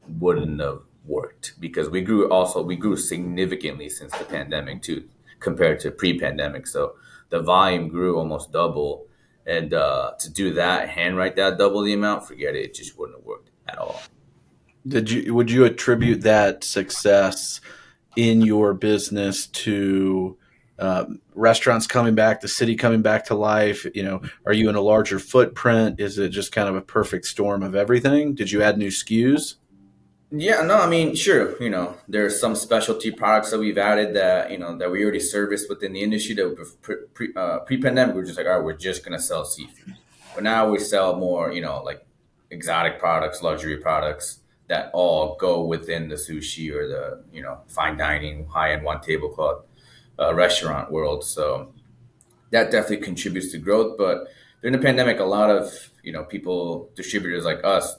wouldn't have worked because we grew significantly since the pandemic too, compared to pre-pandemic. So the volume grew almost double, and to do that, handwrite that double the amount, forget it. It just wouldn't have worked at all.
Would you attribute that success in your business to restaurants coming back, the city coming back to life? Are you in a larger footprint? Is it just kind of a perfect storm of everything? Did you add new SKUs?
Yeah, no, I mean, sure. There's some specialty products that we've added that we already service within the industry that pre-pandemic, we're just like, all right, we're just going to sell seafood. But now we sell more, like exotic products, luxury products that all go within the sushi or the, fine dining, high-end one tablecloth restaurant world. So that definitely contributes to growth. But during the pandemic, a lot of, distributors like us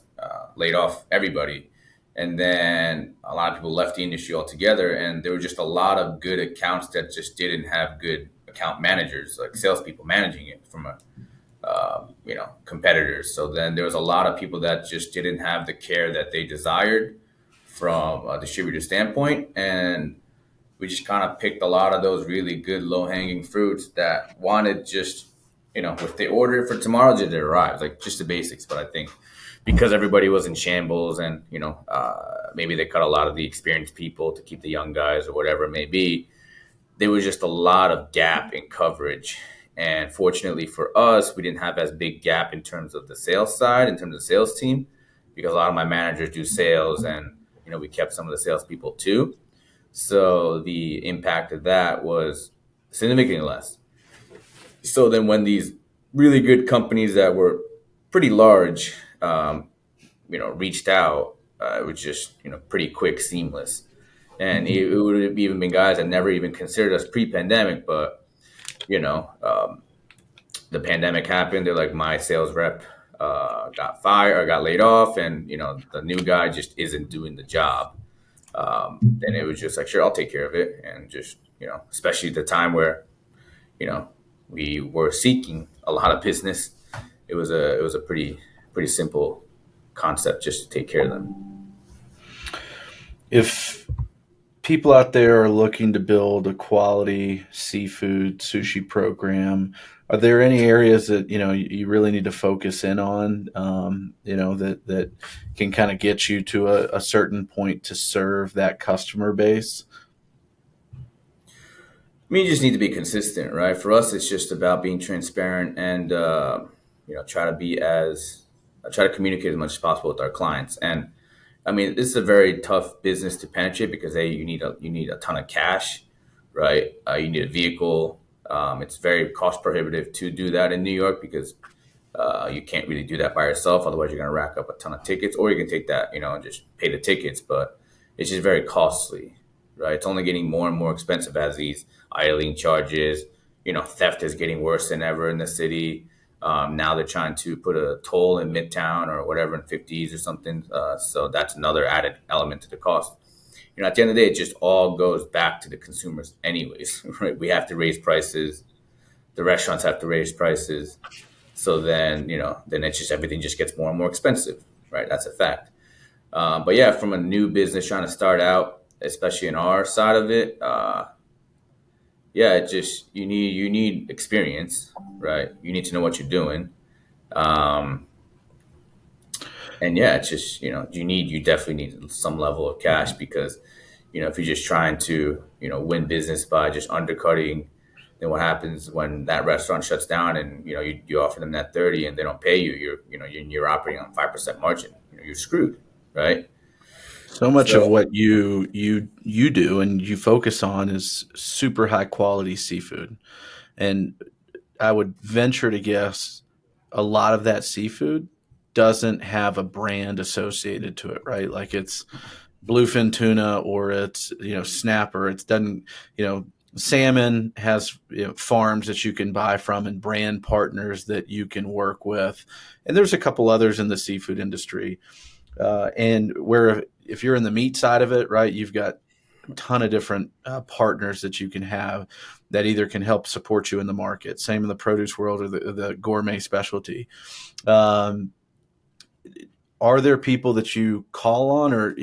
laid off everybody. And then a lot of people left the industry altogether, and there were just a lot of good accounts that just didn't have good account managers, like salespeople managing it from competitors. So then there was a lot of people that just didn't have the care that they desired from a distributor standpoint, and we just kind of picked a lot of those really good low hanging fruits that wanted just, if they ordered for tomorrow, did it arrive, like just the basics. But I think because everybody was in shambles, and maybe they cut a lot of the experienced people to keep the young guys or whatever it may be, there was just a lot of gap in coverage. And fortunately for us, we didn't have as big gap in terms of the sales side, in terms of the sales team, because a lot of my managers do sales, and we kept some of the salespeople too. So the impact of that was significantly less. So then when these really good companies that were pretty large, reached out, it was just, pretty quick, seamless. And it would have even been guys that never even considered us pre-pandemic, but, the pandemic happened. They're like, my sales rep got fired or got laid off, and, the new guy just isn't doing the job. Then it was just like, sure, I'll take care of it. And just, especially at the time where, we were seeking a lot of business, it was a pretty simple concept just to take care of them.
If people out there are looking to build a quality seafood sushi program, are there any areas that you really need to focus in on, that can kind of get you to a certain point to serve that customer base?
I mean, you just need to be consistent, right? For us, it's just about being transparent and try to communicate as much as possible with our clients. And I mean, this is a very tough business to penetrate because you need a ton of cash, right? You need a vehicle. It's very cost prohibitive to do that in New York because you can't really do that by yourself. Otherwise, you're going to rack up a ton of tickets, or you can take that, and just pay the tickets. But it's just very costly, right? It's only getting more and more expensive as these idling charges, theft is getting worse than ever in the city. Now they're trying to put a toll in Midtown or whatever in 50s or something. So that's another added element to the cost. at the end of the day, it just all goes back to the consumers anyways, right? We have to raise prices. The restaurants have to raise prices. So then, then it's just everything just gets more and more expensive, right? That's a fact. But yeah, from a new business trying to start out, especially in our side of it, yeah, it just you need experience, right? You need to know what you're doing, um, and yeah, it's just you definitely need some level of cash because if you're just trying to win business by just undercutting, then what happens when that restaurant shuts down and you offer them that 30 and they don't pay you, you're operating on 5% margin, you're screwed, right?
So much of
So
what you do and you focus on is super high quality seafood. And I would venture to guess a lot of that seafood doesn't have a brand associated to it, right? Like it's bluefin tuna or it's snapper. It doesn't salmon has farms that you can buy from and brand partners that you can work with, and there's a couple others in the seafood industry. And where if you're in the meat side of it, right, you've got a ton of different partners that you can have that either can help support you in the market. Same in the produce world or the gourmet specialty. Um, are there people that you call on or,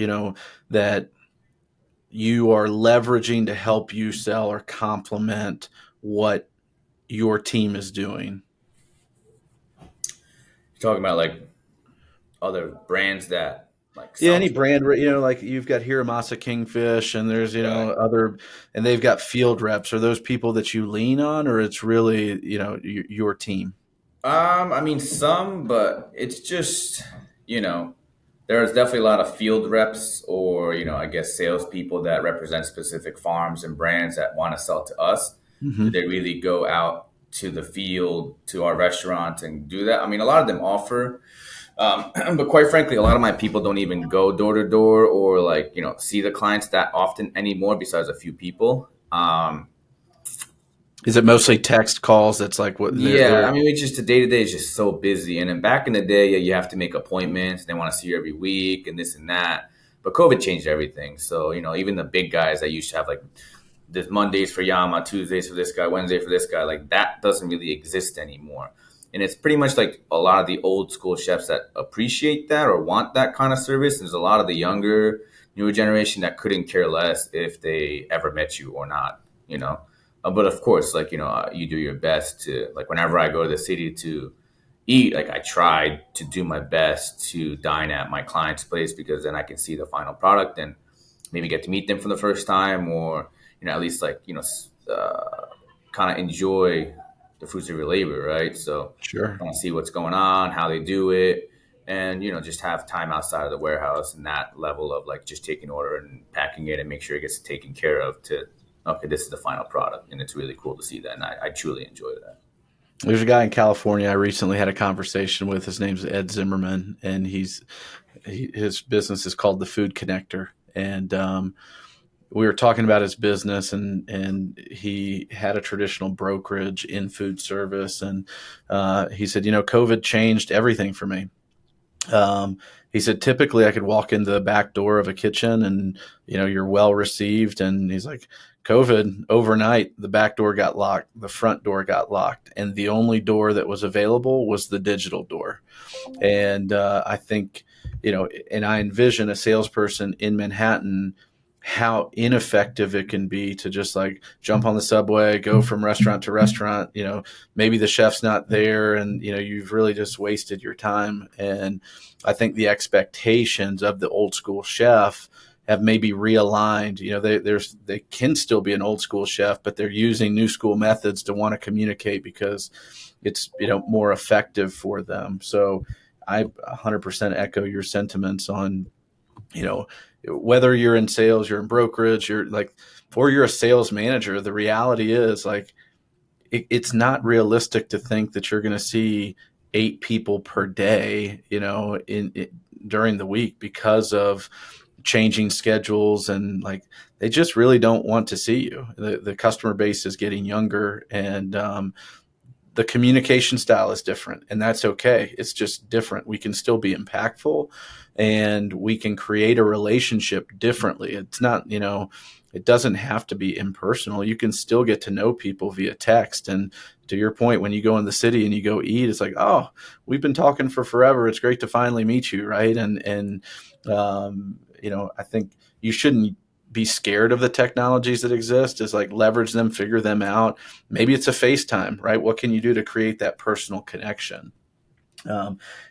that you are leveraging to help you sell or complement what your team is doing?
you're talking about like other brands that like
Yeah,
sell
any
to
brand, like you've got Hiramasa Kingfish and there's,
right.
other, and they've got field reps. Are those people that you lean on or it's really, your team?
I mean some, but it's just you know, there's definitely a lot of field reps or I guess salespeople that represent specific farms and brands that want to sell to us. Do
Hmm.
they really go out to the field to our restaurant and do that? I mean, a lot of them offer, but quite frankly, a lot of my people don't even go door to door or like see the clients that often anymore. Besides a few people.
Is it mostly text calls? That's like what
Yeah,
they're
I mean, it's just the day to day is just so busy. And then back in the day, yeah, you have to make appointments. They want to see you every week and this and that. But COVID changed everything. So, even the big guys that used to have like this Mondays for Yama, Tuesdays for this guy, Wednesday for this guy, like that doesn't really exist anymore. And it's pretty much like a lot of the old school chefs that appreciate that or want that kind of service. There's a lot of the younger, newer generation that couldn't care less if they ever met you or not. But of course, like you do your best to like whenever I go to the city to eat, like I try to do my best to dine at my client's place because then I can see the final product and maybe get to meet them for the first time, or at least like kind of enjoy the fruits of your labor, right? So
sure.
kind of see what's going on, how they do it, and just have time outside of the warehouse and that level of like just taking order and packing it and make sure it gets taken care of to okay, this is the final product, and it's really cool to see that, and I truly enjoy that.
There's a guy in California I recently had a conversation with. His name's Ed Zimmerman, and his business is called the Food Connector. And we were talking about his business, and he had a traditional brokerage in food service, and he said, COVID changed everything for me. He said, typically I could walk into the back door of a kitchen and, you're well received. And he's like, COVID overnight, the back door got locked, the front door got locked, and the only door that was available was the digital door. And I think, and I envision a salesperson in Manhattan, how ineffective it can be to just like jump on the subway, go from restaurant to restaurant. Maybe the chef's not there, and you've really just wasted your time. And I think the expectations of the old school chef have maybe realigned. They can still be an old school chef, but they're using new school methods to want to communicate because it's more effective for them. So I 100% echo your sentiments on whether you're in sales, you're in brokerage, you're like, or you're a sales manager. The reality is like it's not realistic to think that you're going to see 8 people per day, during the week because of changing schedules, and like they just really don't want to see you. The customer base is getting younger, and the communication style is different, and that's okay. It's just different. We can still be impactful, and we can create a relationship differently. It's not, it doesn't have to be impersonal. You can still get to know people via text. And to your point, when you go in the city and you go eat, it's like, oh, we've been talking for forever. It's great to finally meet you, right? I think you shouldn't be scared of the technologies that exist. Is like leverage them, figure them out. Maybe it's a FaceTime, right? What can you do to create that personal connection?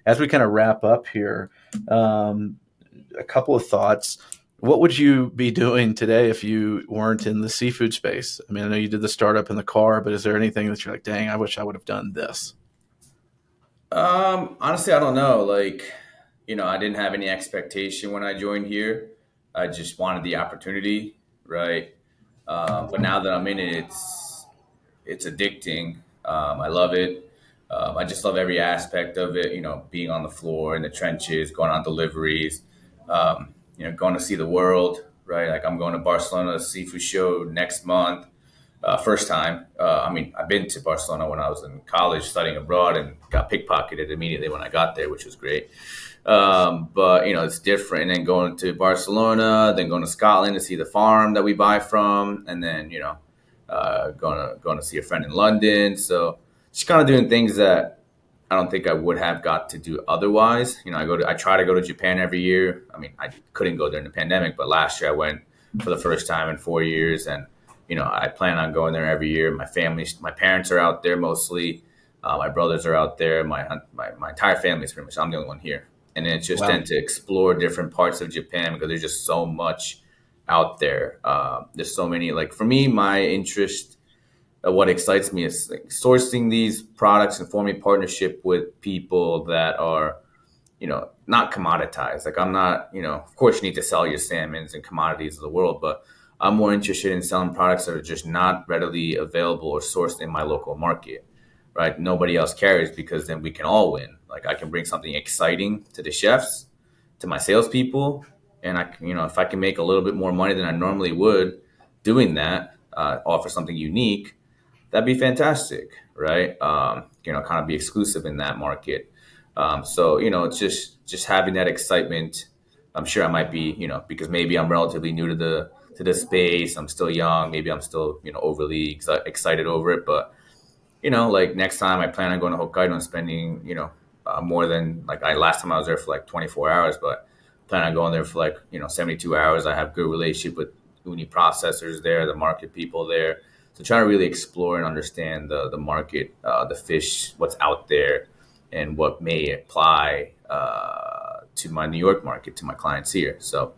As we kind of wrap up here, a couple of thoughts. What would you be doing today if you weren't in the seafood space? I mean, I know you did the startup in the car, but is there anything that you're like, dang, I wish I would have done this?
Honestly, I don't know. Like, I didn't have any expectation when I joined here. I just wanted the opportunity, right? But now that I'm in it, it's addicting. I love it. I just love every aspect of it. Being on the floor in the trenches, going on deliveries, going to see the world, right? Like I'm going to Barcelona seafood show next month. First time. I've been to Barcelona when I was in college studying abroad and got pickpocketed immediately when I got there, which was great. But it's different. And then going to Barcelona, then going to Scotland to see the farm that we buy from, and then going to see a friend in London. So just kind of doing things that I don't think I would have got to do otherwise. I try to go to Japan every year. I couldn't go during the pandemic, but last year I went for the first time in 4 years, and I plan on going there every year. My parents are out there mostly. My brothers are out there. My entire family is pretty much. I'm the only one here, and it's just
Wow.
then to explore different parts of Japan because there's just so much out there. There's so many. Like for me, my interest, what excites me is like sourcing these products and forming partnership with people that are, not commoditized. Like I'm not, of course you need to sell your salmons and commodities of the world, but I'm more interested in selling products that are just not readily available or sourced in my local market, right? Nobody else carries because then we can all win. Like I can bring something exciting to the chefs, to my salespeople, and I can, if I can make a little bit more money than I normally would doing that, offer something unique, that'd be fantastic, right? Kind of be exclusive in that market. So it's just having that excitement. I'm sure I might be, because maybe I'm relatively new to the space. I'm still young. Maybe I'm still, overly excited over it. But, like next time I plan on going to Hokkaido and spending, more than like last time I was there for like 24 hours, but plan on going there for like, 72 hours. I have good relationship with uni processors there, the market people there. So trying to really explore and understand the market, the fish, what's out there, and what may apply to my New York market, to my clients here. So,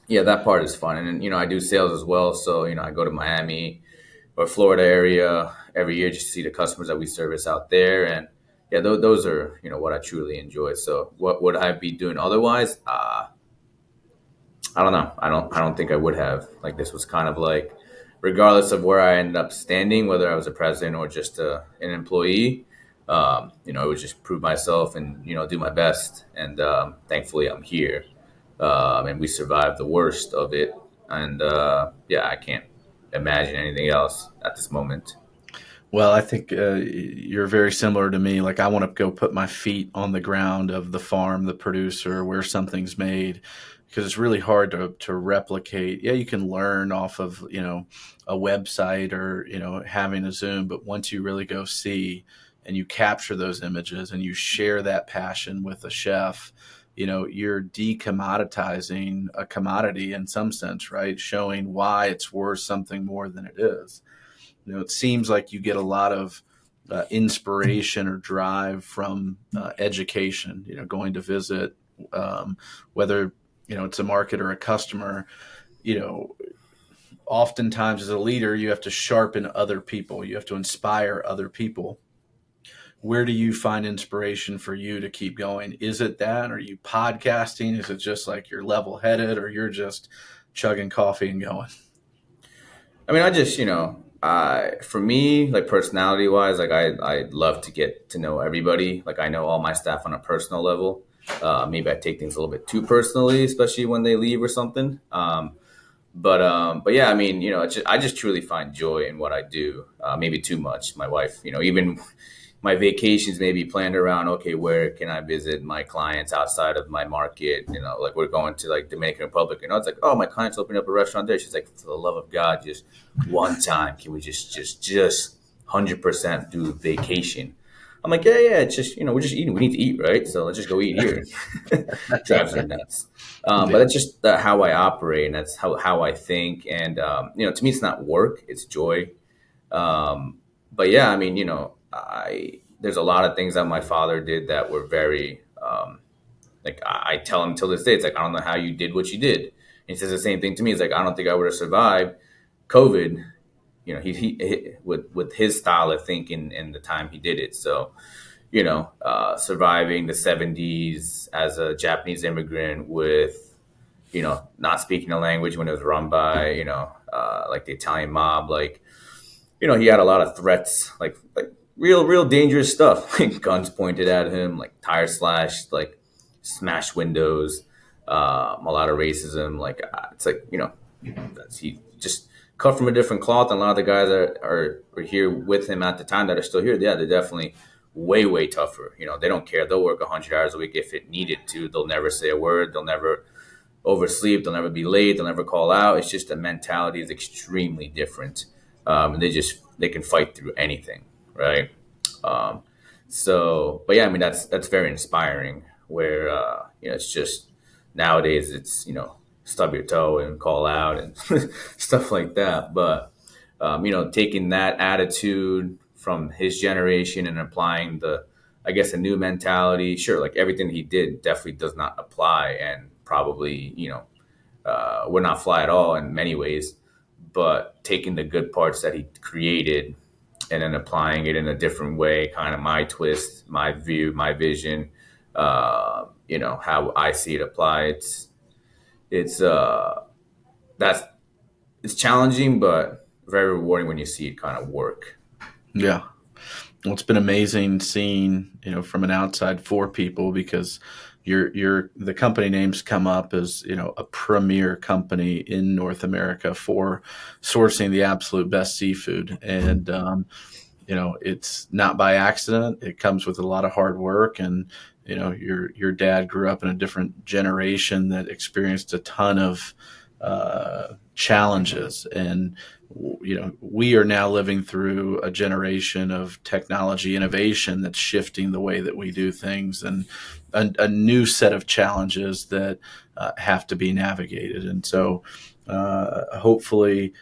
yeah, that part is fun. And then, I do sales as well. So, I go to Miami or Florida area every year just to see the customers that we service out there. And yeah, those are, what I truly enjoy. So what would I be doing otherwise? I don't know. I don't think I would have. Like this was kind of like, regardless of where I ended up standing, whether I was a president or just an employee, it would just prove myself and, do my best. And thankfully I'm here. And we survived the worst of it. And yeah, I can't imagine anything else at this moment.
Well, I think you're very similar to me. Like I want to go put my feet on the ground of the farm, the producer, where something's made, because it's really hard to replicate. Yeah, you can learn off of a website or having a Zoom, but once you really go see and you capture those images and you share that passion with a chef, you're decommoditizing a commodity in some sense, right? Showing why it's worth something more than it is. It seems like you get a lot of inspiration or drive from education, going to visit, whether, it's a market or a customer, oftentimes as a leader, you have to sharpen other people. You have to inspire other people. Where do you find inspiration for you to keep going? Is it that? Are you podcasting? Is it just like you're level headed or you're just chugging coffee and going?
I just, for me, like personality wise, like I love to get to know everybody. Like I know all my staff on a personal level. Maybe I take things a little bit too personally, especially when they leave or something. But yeah, I just truly find joy in what I do. maybe too much. My wife, even my vacations may be planned around, okay, where can I visit my clients outside of my market? Like we're going to like Dominican Republic. It's like, oh, my client's opening up a restaurant there. She's like, for the love of God, just one time, can we just 100% do vacation? I'm like, yeah, it's just, we're just eating. We need to eat, right? So let's just go eat here. Drives her nuts. But that's just how I operate, and that's how I think. And, to me, it's not work, it's joy. But yeah, I mean, there's a lot of things that my father did that were very, like I tell him till this day, it's like, I don't know how you did what you did. And he says the same thing to me. It's like, I don't think I would have survived COVID, he with his style of thinking and the time he did it. So, surviving the 70s as a Japanese immigrant with, not speaking the language when it was run by, like the Italian mob, like, he had a lot of threats, like real dangerous stuff, like guns pointed at him, like tire slashed, like smashed windows, a lot of racism. Like it's like he just cut from a different cloth. And a lot of the guys that are here with him at the time that are still here, yeah, they're definitely way tougher. They don't care. They'll work 100 hours a week if it needed to. They'll never say a word. They'll never oversleep. They'll never be late. They'll never call out. It's just the mentality is extremely different. And they can fight through anything, right? But yeah, I mean that's very inspiring. Where it's just nowadays it's stub your toe and call out and stuff like that. But taking that attitude from his generation and applying a new mentality. Sure, like everything he did definitely does not apply, and probably would not fly at all in many ways. But taking the good parts that he created and then applying it in a different way, kind of my twist, my view, my vision, how I see it applied. It's challenging, but very rewarding when you see it kind of work.
Yeah. Well, it's been amazing seeing, from an outside for people, because the company names come up as, a premier company in North America for sourcing the absolute best seafood. And, it's not by accident. It comes with a lot of hard work. And, your dad grew up in a different generation that experienced a ton of challenges. And, we are now living through a generation of technology innovation that's shifting the way that we do things, and a new set of challenges that have to be navigated. And so hopefully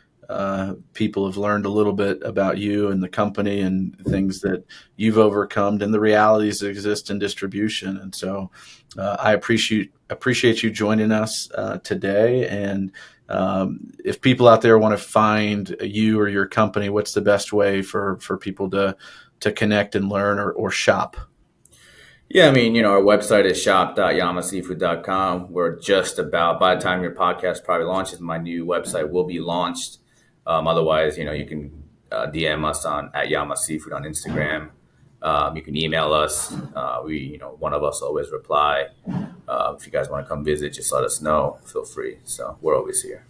people have learned a little bit about you and the company and things that you've overcome and the realities that exist in distribution. And so I appreciate you joining us today. And if people out there want to find you or your company, what's the best way for people to connect and learn or shop?
Yeah, I mean, our website is shop.yamaseafood.com. We're just about, by the time your podcast probably launches, my new website will be launched. Otherwise, you can DM us at Yama Seafood on Instagram. You can email us. One of us always reply. If you guys want to come visit, just let us know. Feel free. So we're always here.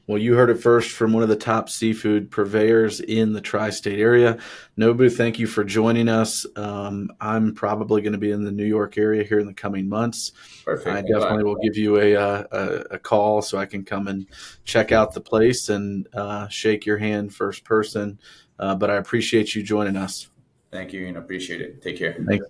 Well, you heard it first from one of the top seafood purveyors in the tri-state area. Nobu, thank you for joining us. I'm probably going to be in the New York area here in the coming months.
Perfect.
I definitely will give you a call so I can come and check out the place and shake your hand first person. But I appreciate you joining us.
Thank you, and appreciate it. Take care.
Thanks.